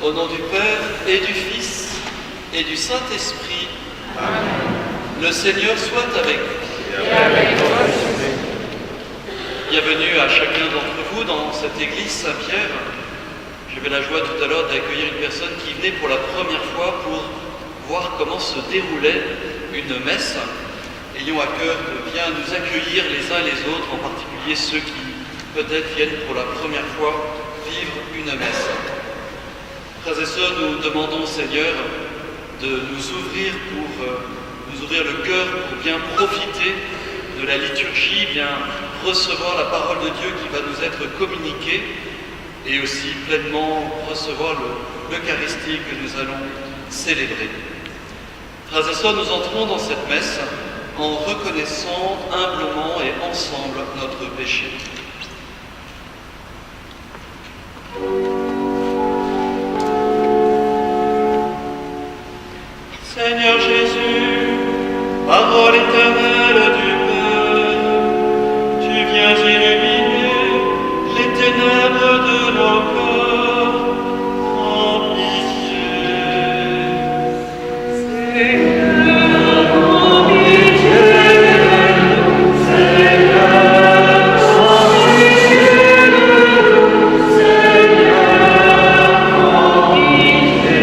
Au nom du Père et du Fils et du Saint-Esprit. Amen. Le Seigneur soit avec vous. Et avec toi aussi. Bienvenue à chacun d'entre vous dans cette église Saint-Pierre. J'avais la joie tout à l'heure d'accueillir une personne qui venait pour la première fois pour voir comment se déroulait une messe. Ayons à cœur de bien nous accueillir les uns et les autres, en particulier ceux qui peut-être viennent pour la première fois vivre une messe. Frères et sœurs, nous demandons au Seigneur de nous ouvrir le cœur pour bien profiter de la liturgie, bien recevoir la parole de Dieu qui va nous être communiquée et aussi pleinement recevoir l'Eucharistie que nous allons célébrer. Frères et sœurs, nous entrons dans cette messe en reconnaissant humblement et ensemble notre péché. Seigneur Jésus, parole éternelle du Père, tu viens illuminer les ténèbres de nos corps. Prends pitié. Seigneur, prends pitié. Seigneur, prends pitié. Seigneur, prends pitié.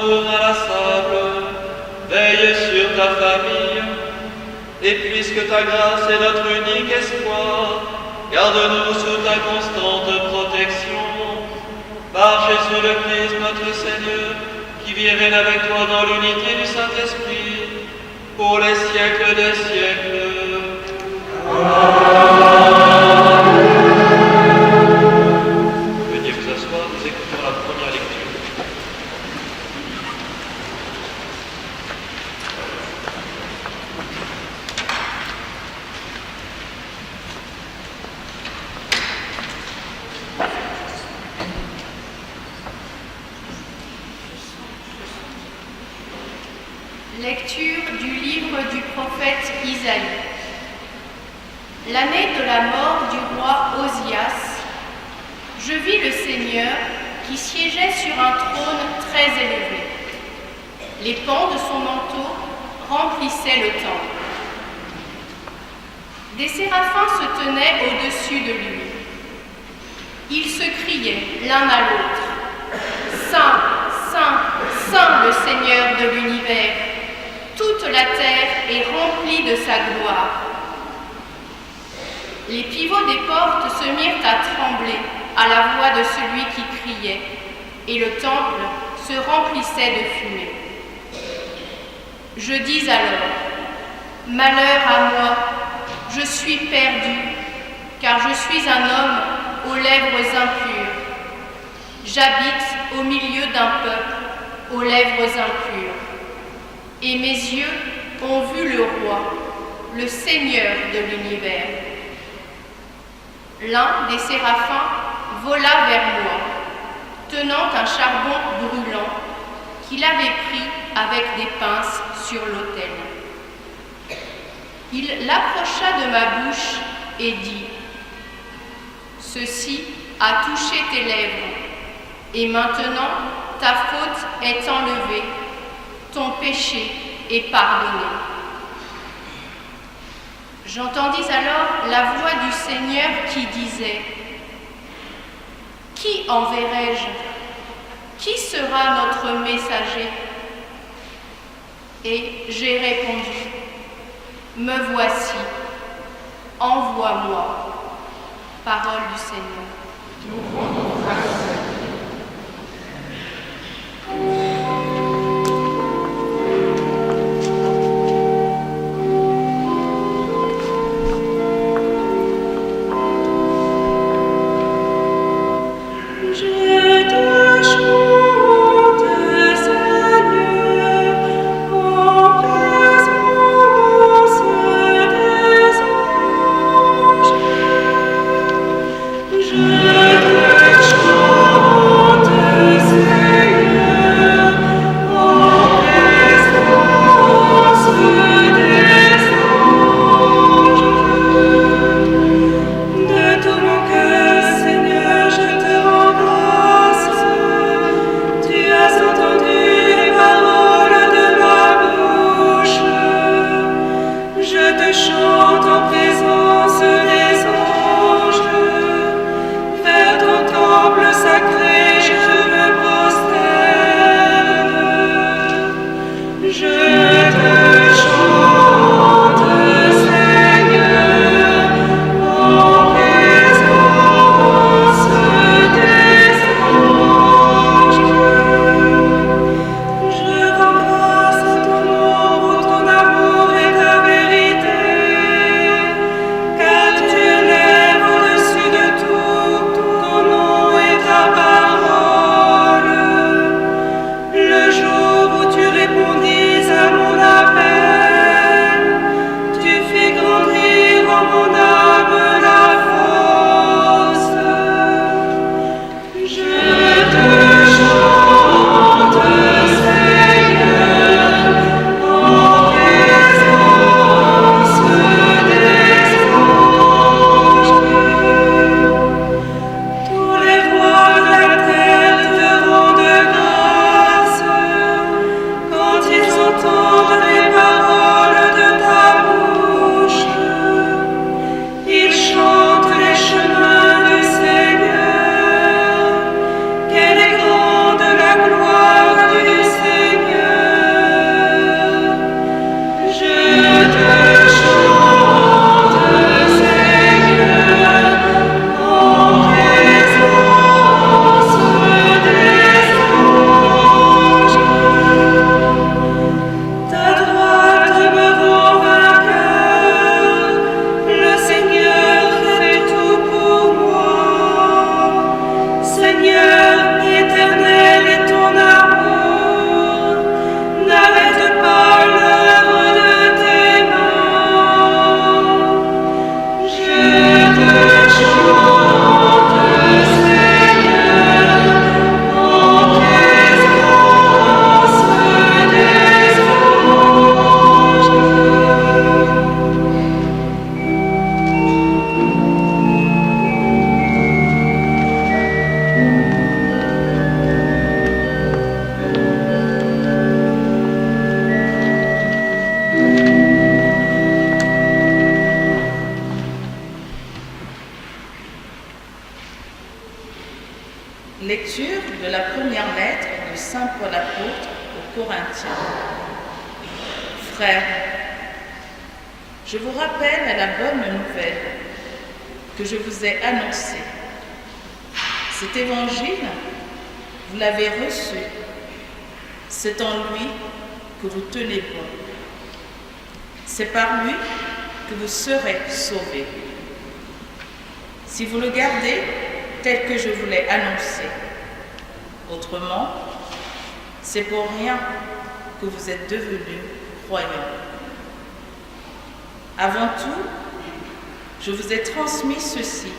amour inlassable, veille sur ta famille, et puisque ta grâce est notre unique espoir, garde-nous sous ta constante protection. Par Jésus le Christ, notre Seigneur, qui vit et règne avec toi dans l'unité du Saint-Esprit, pour les siècles des siècles. Amen. Veuillez vous asseoir, nous écoutons la première lecture. Lecture du livre du prophète Isaïe. L'année de la mort du roi Osias, je vis le Seigneur qui siégeait sur un trône très élevé. Les pans de son manteau remplissaient le temple. Des séraphins se tenaient au-dessus de lui. Ils se criaient l'un à l'autre. Saint, Saint, Saint le Seigneur de l'univers. Toute la terre est remplie de sa gloire. Les pivots des portes se mirent à trembler à la voix de celui qui criait, et le temple se remplissait de fumée. Je dis alors, malheur à moi, je suis perdu, car je suis un homme aux lèvres impures. J'habite au milieu d'un peuple aux lèvres impures. Et mes yeux ont vu le roi, le Seigneur de l'univers. L'un des séraphins vola vers moi, tenant un charbon brûlant qu'il avait pris avec des pinces sur l'autel. Il l'approcha de ma bouche et dit : Ceci a touché tes lèvres, et maintenant ta faute est enlevée. Ton péché est pardonné. J'entendis alors la voix du Seigneur qui disait : Qui enverrai-je ? Qui sera notre messager ? Et j'ai répondu : Me voici, envoie-moi. Parole du Seigneur. Nous rendons grâce à Dieu. Le jour où tu répondis à Corinthiens. Frères, je vous rappelle la bonne nouvelle que je vous ai annoncée. Cet évangile, vous l'avez reçu. C'est en lui que vous tenez bon. C'est par lui que vous serez sauvés. Si vous le gardez tel que je vous l'ai annoncé. Autrement, c'est pour rien que vous êtes devenus croyants. Avant tout, je vous ai transmis ceci,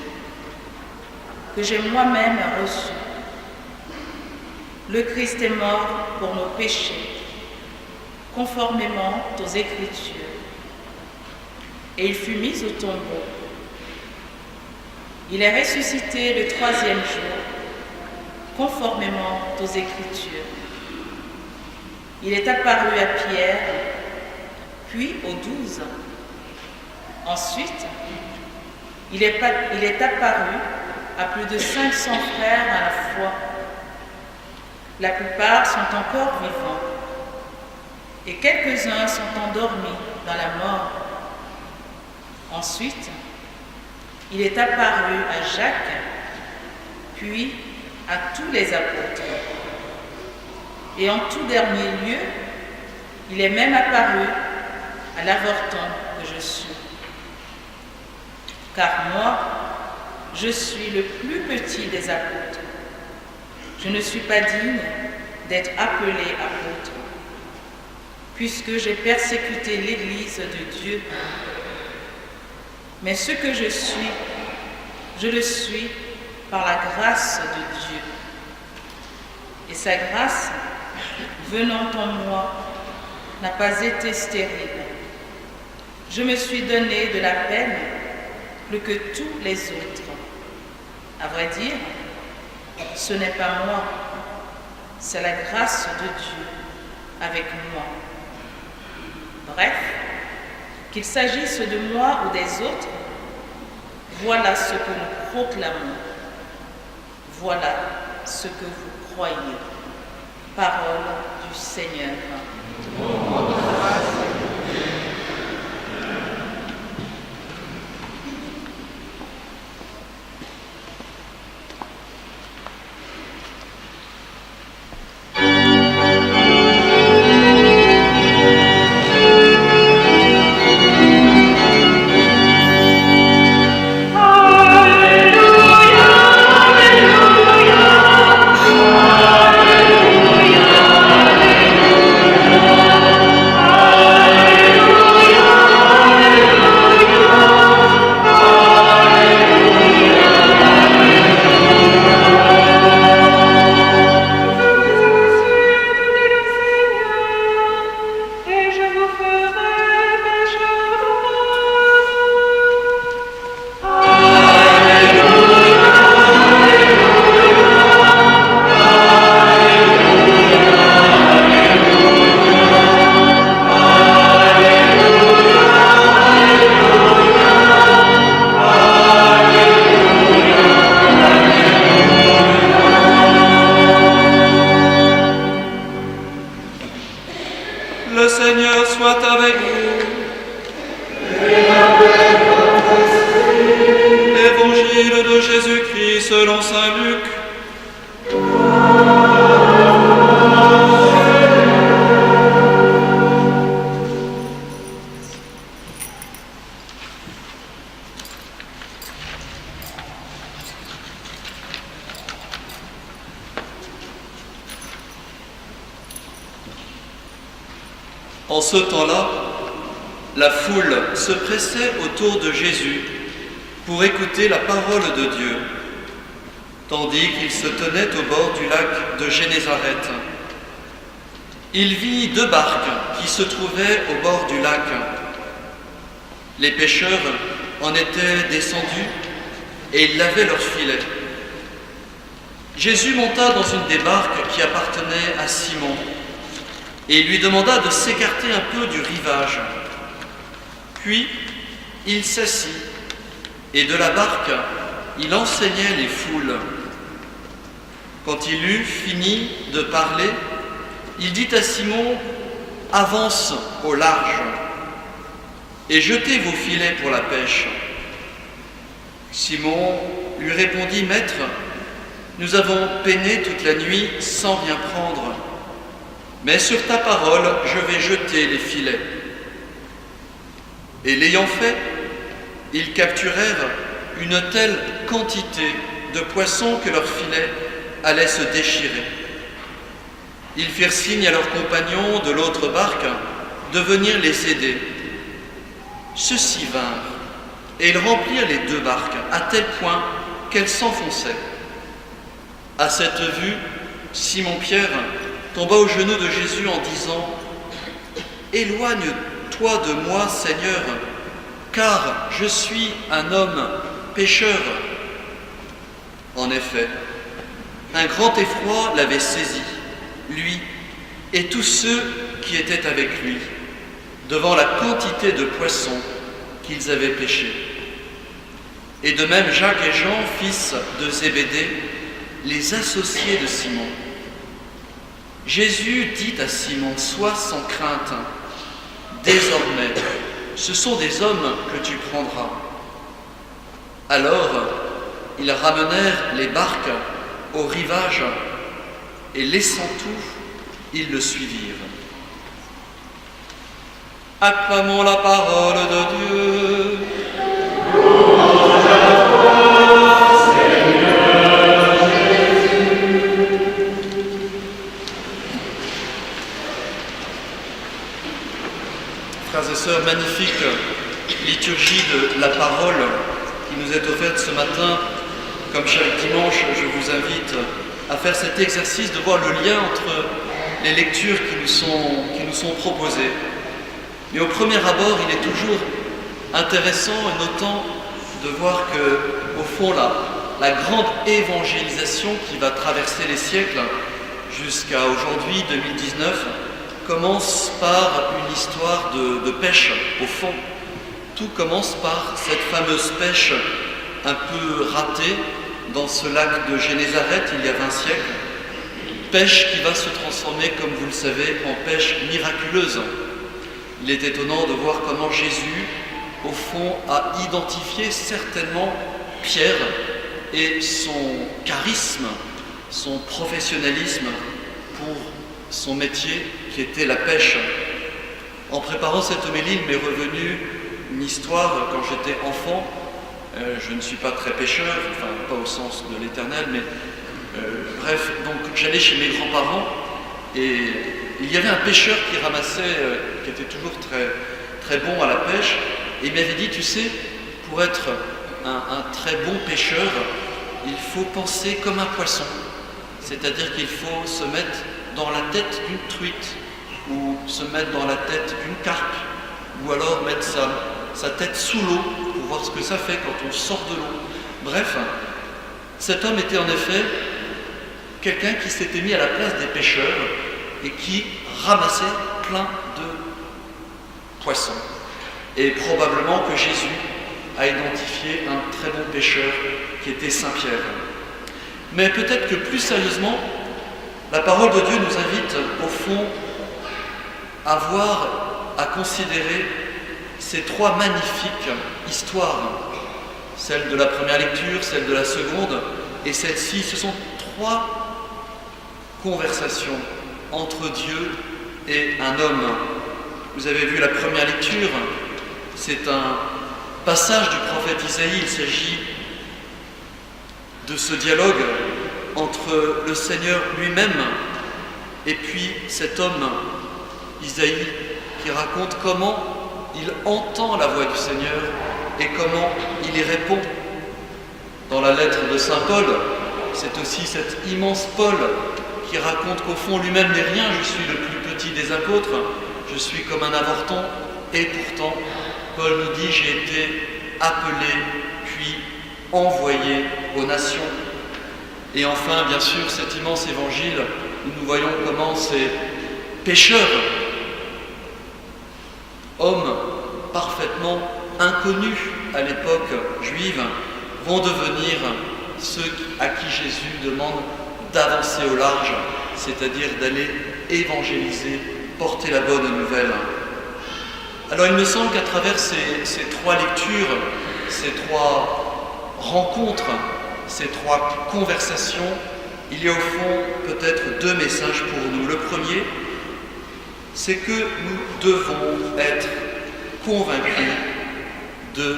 que j'ai moi-même reçu. Le Christ est mort pour nos péchés, conformément aux Écritures, et il fut mis au tombeau. Il est ressuscité le 3e jour, conformément aux Écritures. Il est apparu à Pierre, puis aux 12. Ensuite, il est apparu à plus de 500 frères à la fois. La plupart sont encore vivants, et quelques-uns sont endormis dans la mort. Ensuite, il est apparu à Jacques, puis à tous les apôtres. Et en tout dernier lieu, il est même apparu à l'avorton que je suis. Car moi, je suis le plus petit des apôtres. Je ne suis pas digne d'être appelé apôtre, puisque j'ai persécuté l'Église de Dieu. Mais ce que je suis, je le suis par la grâce de Dieu. Et sa grâce, venant en moi, n'a pas été stérile. Je me suis donné de la peine plus que tous les autres. À vrai dire, ce n'est pas moi, c'est la grâce de Dieu avec moi. Bref, qu'il s'agisse de moi ou des autres, voilà ce que nous proclamons. Voilà ce que vous croyez. Parole du Seigneur. Le Seigneur soit avec vous. Évangile de Jésus-Christ selon saint Luc. En ce temps-là, la foule se pressait autour de Jésus pour écouter la parole de Dieu, tandis qu'il se tenait au bord du lac de Génézareth. Il vit 2 barques qui se trouvaient au bord du lac. Les pêcheurs en étaient descendus et ils lavaient leurs filets. Jésus monta dans une des barques qui appartenait à Simon et lui demanda de s'écarter un peu du rivage. Puis, il s'assit, et de la barque, il enseignait les foules. Quand il eut fini de parler, il dit à Simon, « Avance au large et jetez vos filets pour la pêche. » Simon lui répondit, « Maître, nous avons peiné toute la nuit sans rien prendre, mais sur ta parole, je vais jeter les filets. » Et l'ayant fait, ils capturèrent une telle quantité de poissons que leurs filets allaient se déchirer. Ils firent signe à leurs compagnons de l'autre barque de venir les aider. Ceux-ci vinrent, et ils remplirent les 2 barques à tel point qu'elles s'enfonçaient. À cette vue, Simon-Pierre tomba aux genoux de Jésus en disant, « Éloigne-toi de moi, Seigneur, car je suis un homme pécheur. » En effet, un grand effroi l'avait saisi, lui et tous ceux qui étaient avec lui, devant la quantité de poissons qu'ils avaient pêchés. Et de même Jacques et Jean, fils de Zébédée, les associés de Simon. Jésus dit à Simon, « Sois sans crainte, désormais, ce sont des hommes que tu prendras. » Alors, ils ramenèrent les barques au rivage et laissant tout, ils le suivirent. Acclamons la parole de Dieu. Frères et sœurs, magnifique liturgie de la parole qui nous est offerte ce matin. Comme chaque dimanche, je vous invite à faire cet exercice de voir le lien entre les lectures qui nous sont proposées. Mais au premier abord, il est toujours intéressant et notant de voir que, au fond, la grande évangélisation qui va traverser les siècles jusqu'à aujourd'hui, 2019, commence par une histoire de pêche, au fond. Tout commence par cette fameuse pêche un peu ratée dans ce lac de Génézareth il y a 20 siècles. Pêche qui va se transformer, comme vous le savez, en pêche miraculeuse. Il est étonnant de voir comment Jésus, au fond, a identifié certainement Pierre et son charisme, son professionnalisme pour son métier qui était la pêche. En préparant cette homélie, il m'est revenu une histoire quand j'étais enfant. Je ne suis pas très pêcheur, enfin pas au sens de l'éternel, mais bref, donc j'allais chez mes grands-parents et il y avait un pêcheur qui ramassait, qui était toujours très, très bon à la pêche, et il m'avait dit, tu sais, pour être un très bon pêcheur, il faut penser comme un poisson, c'est-à-dire qu'il faut se mettre dans la tête d'une truite, ou se mettre dans la tête d'une carpe, ou alors mettre sa tête sous l'eau pour voir ce que ça fait quand on sort de l'eau. Bref, cet homme était en effet quelqu'un qui s'était mis à la place des pêcheurs et qui ramassait plein de poissons. Et probablement que Jésus a identifié un très bon pêcheur qui était Saint Pierre. Mais peut-être que plus sérieusement, la parole de Dieu nous invite au fond à voir, à considérer ces 3 magnifiques histoires, celle de la première lecture, celle de la seconde et celle-ci. Ce sont 3 conversations entre Dieu et un homme. Vous avez vu la première lecture, c'est un passage du prophète Isaïe. Il s'agit de ce dialogue entre le Seigneur lui-même et puis cet homme, Isaïe, qui raconte comment il entend la voix du Seigneur et comment il y répond. Dans la lettre de saint Paul, c'est aussi cet immense Paul qui raconte qu'au fond lui-même n'est rien, je suis le plus petit des apôtres, je suis comme un avorton, et pourtant, Paul nous dit, j'ai été appelé, puis envoyé aux nations. Et enfin, bien sûr, cet immense évangile, où nous voyons comment ces pécheurs, hommes parfaitement inconnus à l'époque juive, vont devenir ceux à qui Jésus demande d'avancer au large, c'est-à-dire d'aller évangéliser, porter la bonne nouvelle. Alors il me semble qu'à travers ces trois lectures, ces trois rencontres, ces trois conversations, il y a au fond peut-être deux messages pour nous. Le premier, c'est que nous devons être convaincus de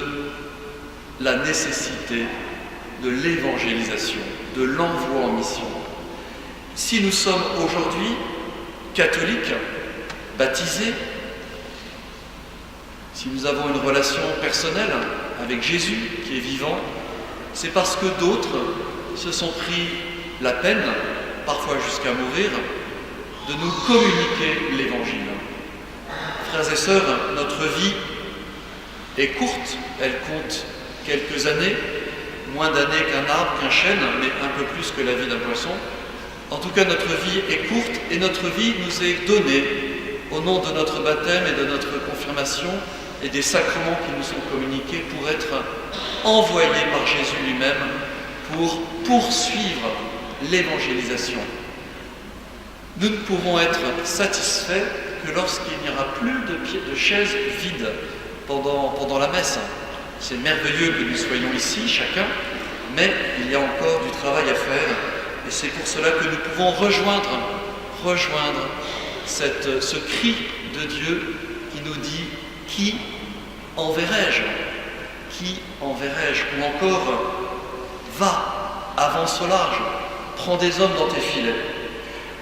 la nécessité de l'évangélisation, de l'envoi en mission. Si nous sommes aujourd'hui catholiques, baptisés, si nous avons une relation personnelle avec Jésus qui est vivant, c'est parce que d'autres se sont pris la peine, parfois jusqu'à mourir, de nous communiquer l'Évangile. Frères et sœurs, notre vie est courte, elle compte quelques années, moins d'années qu'un arbre, qu'un chêne, mais un peu plus que la vie d'un poisson. En tout cas, notre vie est courte et notre vie nous est donnée au nom de notre baptême et de notre confirmation et des sacrements qui nous sont communiqués pour être envoyés par Jésus lui-même pour poursuivre l'évangélisation. Nous ne pourrons être satisfaits que lorsqu'il n'y aura plus de chaises vides pendant la messe. C'est merveilleux que nous soyons ici, chacun, mais il y a encore du travail à faire. Et c'est pour cela que nous pouvons rejoindre ce cri de Dieu qui nous dit « Qui enverrai-je ? Qui enverrai-je » Ou encore « Va, avance au large, prends des hommes dans tes filets. »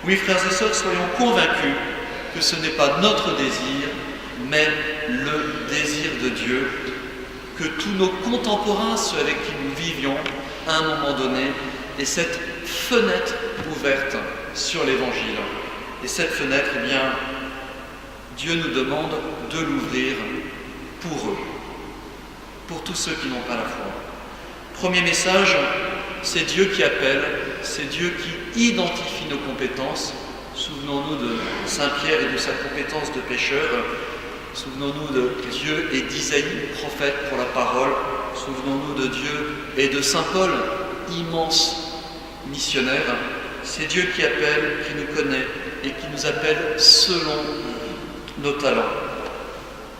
Oui, frères et sœurs, soyons convaincus que ce n'est pas notre désir, mais le désir de Dieu, que tous nos contemporains, ceux avec qui nous vivions à un moment donné, aient cette fenêtre ouverte sur l'Évangile. Et cette fenêtre, eh bien, Dieu nous demande de l'ouvrir pour eux, pour tous ceux qui n'ont pas la foi. Premier message, c'est Dieu qui appelle, c'est Dieu qui identifie nos compétences. Souvenons-nous de Saint Pierre et de sa compétence de pécheur. Souvenons-nous de Dieu et d'Isaïe, prophète pour la parole. Souvenons-nous de Dieu et de Saint Paul, immense missionnaire. C'est Dieu qui appelle, qui nous connaît et qui nous appelle selon nos talents.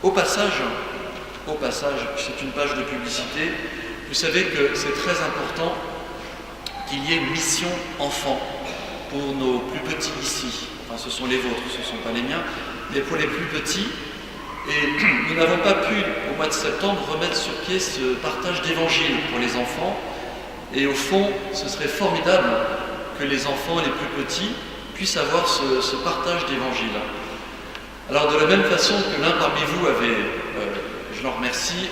Au passage, c'est une page de publicité. Vous savez que c'est très important qu'il y ait une mission enfant pour nos plus petits ici. Enfin, ce sont les vôtres, ce ne sont pas les miens, mais pour les plus petits. Et nous n'avons pas pu, au mois de septembre, remettre sur pied ce partage d'évangile pour les enfants. Et au fond, ce serait formidable que les enfants les plus petits puissent avoir ce partage d'évangile. Alors, de la même façon que l'un parmi vous avait, je l'en remercie,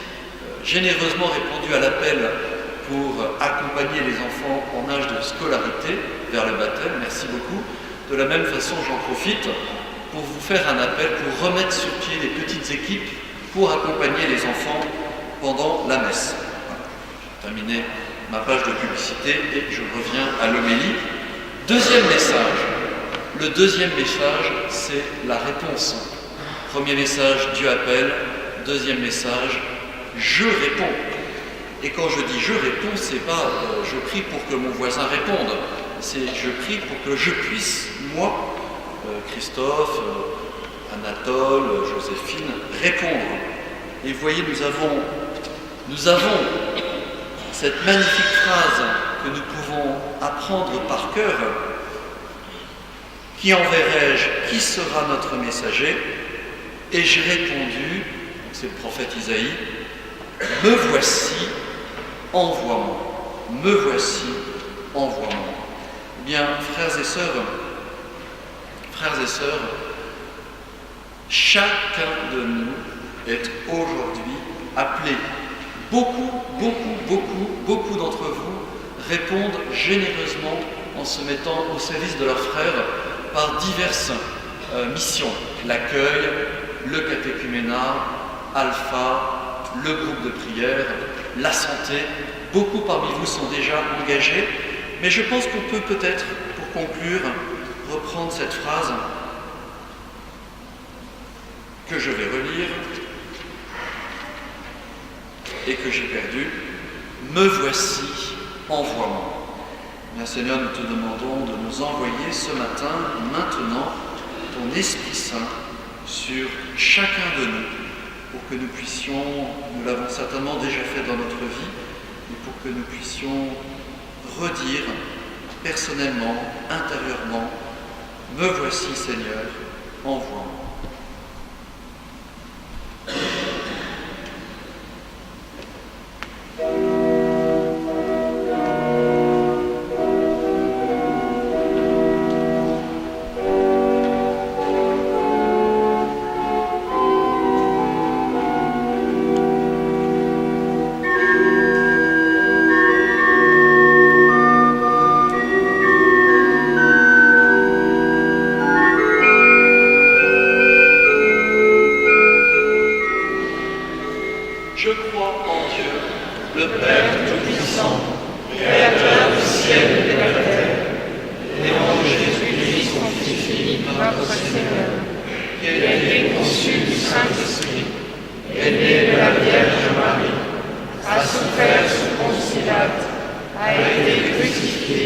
généreusement répondu à l'appel pour accompagner les enfants en âge de scolarité vers le baptême, merci beaucoup. De la même façon, j'en profite pour vous faire un appel pour remettre sur pied les petites équipes pour accompagner les enfants pendant la messe. Voilà. J'ai terminé ma page de publicité et je reviens à l'homélie. Deuxième message. Le deuxième message, c'est la réponse. Premier message, Dieu appelle. Deuxième message, je réponds. Et quand je dis je réponds, c'est pas je prie pour que mon voisin réponde, c'est je prie pour que je puisse, moi, Christophe, Anatole, Joséphine, répondre. Et vous voyez, nous avons cette magnifique phrase que nous pouvons apprendre par cœur. Qui enverrai-je? Qui sera notre messager? Et j'ai répondu, c'est le prophète Isaïe, me voici, envoie-moi. Me voici, envoie-moi. Eh bien, frères et sœurs, chacun de nous est aujourd'hui appelé. Beaucoup d'entre vous répondent généreusement en se mettant au service de leurs frères par diverses missions. L'accueil, le catéchuménat, Alpha, le groupe de prière, la santé. Beaucoup parmi vous sont déjà engagés, mais je pense qu'on peut peut-être, pour conclure, reprendre cette phrase que je vais relire et que j'ai perdue. Me voici, envoie-moi. Mais Seigneur, nous te demandons de nous envoyer ce matin, maintenant, ton Esprit Saint sur chacun de nous, pour que nous puissions, nous l'avons certainement déjà fait dans notre vie, et pour que nous puissions redire personnellement, intérieurement, me voici Seigneur, envoie-moi. Je crois en Dieu, le Père Tout-Puissant, Créateur du ciel et de la terre, et en Jésus-Christ, son Fils unique, notre Seigneur, qui a été conçu du Saint-Esprit, est né de la Vierge Marie, a souffert sous Ponce Pilate, a été crucifié,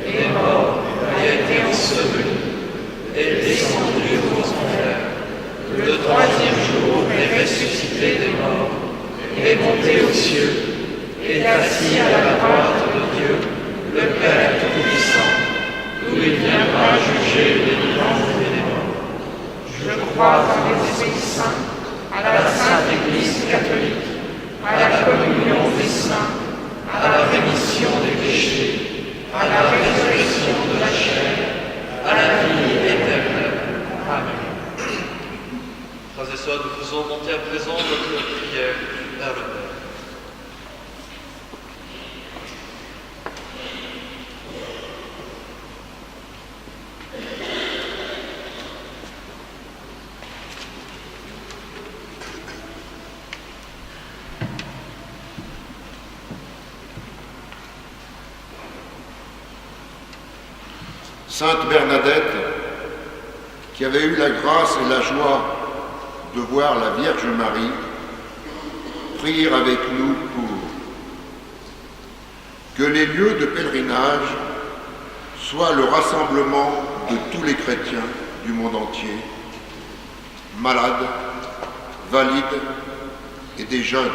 est mort, a été enseveli, est descendu aux enfers, le troisième jour est ressuscité des morts, est monté aux cieux, est assis à la droite de Dieu, le Père Tout-Puissant, d'où il viendra juger les vivants et les morts. Je crois en l'Esprit Saint, à la Sainte Église catholique, à la communion des saints, à la rémission des péchés, à la résurrection de la chair, à la vie éternelle. Amen. Frères et sœurs, nous faisons monter à présent notre prière vers le Père. Sainte Bernadette, qui avait eu la grâce et la joie de voir la Vierge Marie, priez avec nous pour que les lieux de pèlerinage soient le rassemblement de tous les chrétiens du monde entier, malades, valides et des jeunes.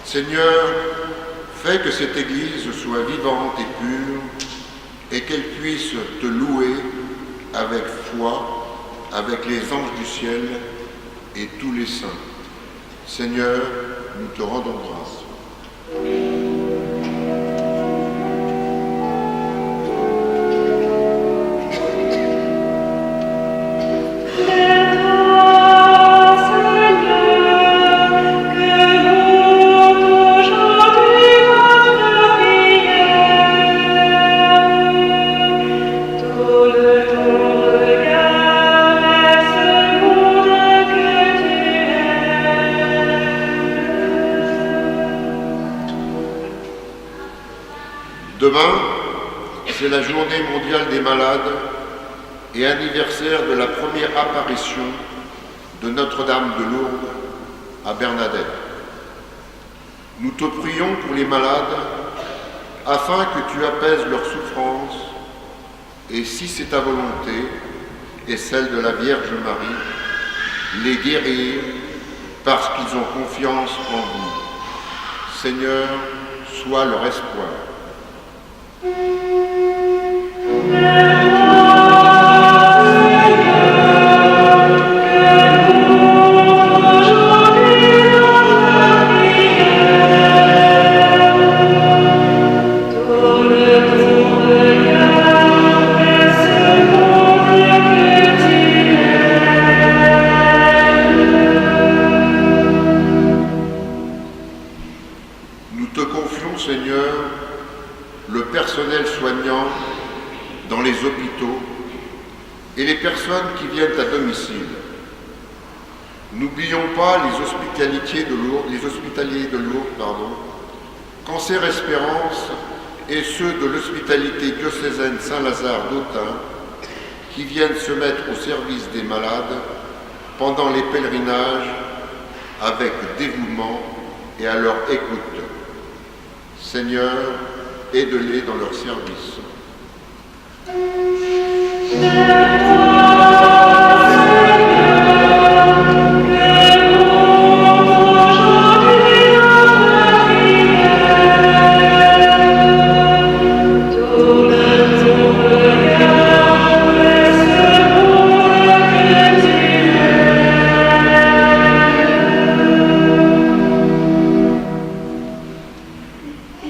Seigneur, fais que cette Église soit vivante et pure et qu'elle puisse te louer avec foi, avec les anges du ciel et tous les saints. Seigneur, nous te rendons grâce. Demain, c'est la journée mondiale des malades et anniversaire de la première apparition de Notre-Dame de Lourdes à Bernadette. Nous te prions pour les malades afin que tu apaises leurs souffrances et, si c'est ta volonté et celle de la Vierge Marie, les guérir parce qu'ils ont confiance en vous. Seigneur, sois leur espoir. Nous te confions, Seigneur, le personnel soignant dans les hôpitaux et les personnes qui viennent à domicile. N'oublions pas les hospitaliers de Lourdes, Cancer Espérance et ceux de l'hospitalité diocésaine Saint-Lazare d'Autun qui viennent se mettre au service des malades pendant les pèlerinages avec dévouement et à leur écoute. Seigneur, aide-les dans leur service.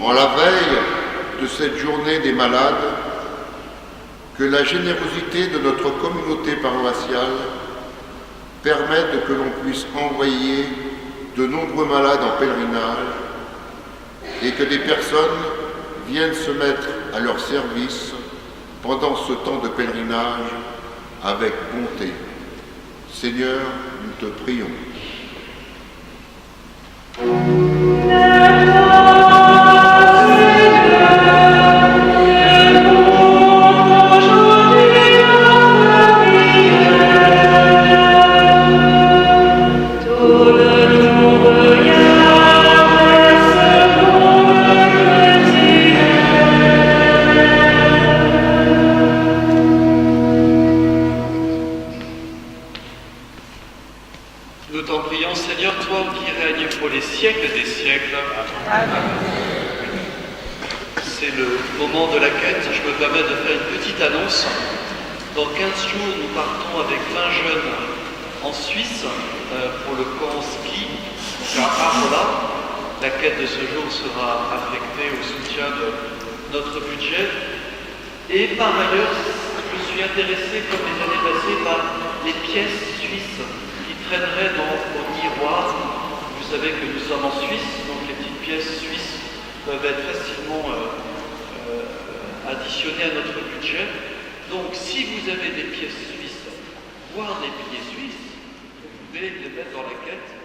En la veille de cette journée des malades, que la générosité de notre communauté paroissiale permette que l'on puisse envoyer de nombreux malades en pèlerinage et que des personnes viennent se mettre à leur service pendant ce temps de pèlerinage avec bonté. Seigneur, nous te prions. Nous t'en prions, Seigneur, toi qui règnes pour les siècles des siècles. C'est le moment de la quête. Je me permets de faire une petite annonce. Dans 15 jours, nous partons avec 20 jeunes en Suisse pour le camp ski à Arola. La quête de ce jour sera affectée au soutien de notre budget. Et par ailleurs, je suis intéressé, comme les années passées, par les pièces suisses qui traîneraient dans vos tiroirs. Vous savez que nous sommes en Suisse, donc les petites pièces suisses peuvent être facilement additionnées à notre budget. Donc si vous avez des pièces suisses, voire des billets suisses, vous pouvez les mettre dans la quête.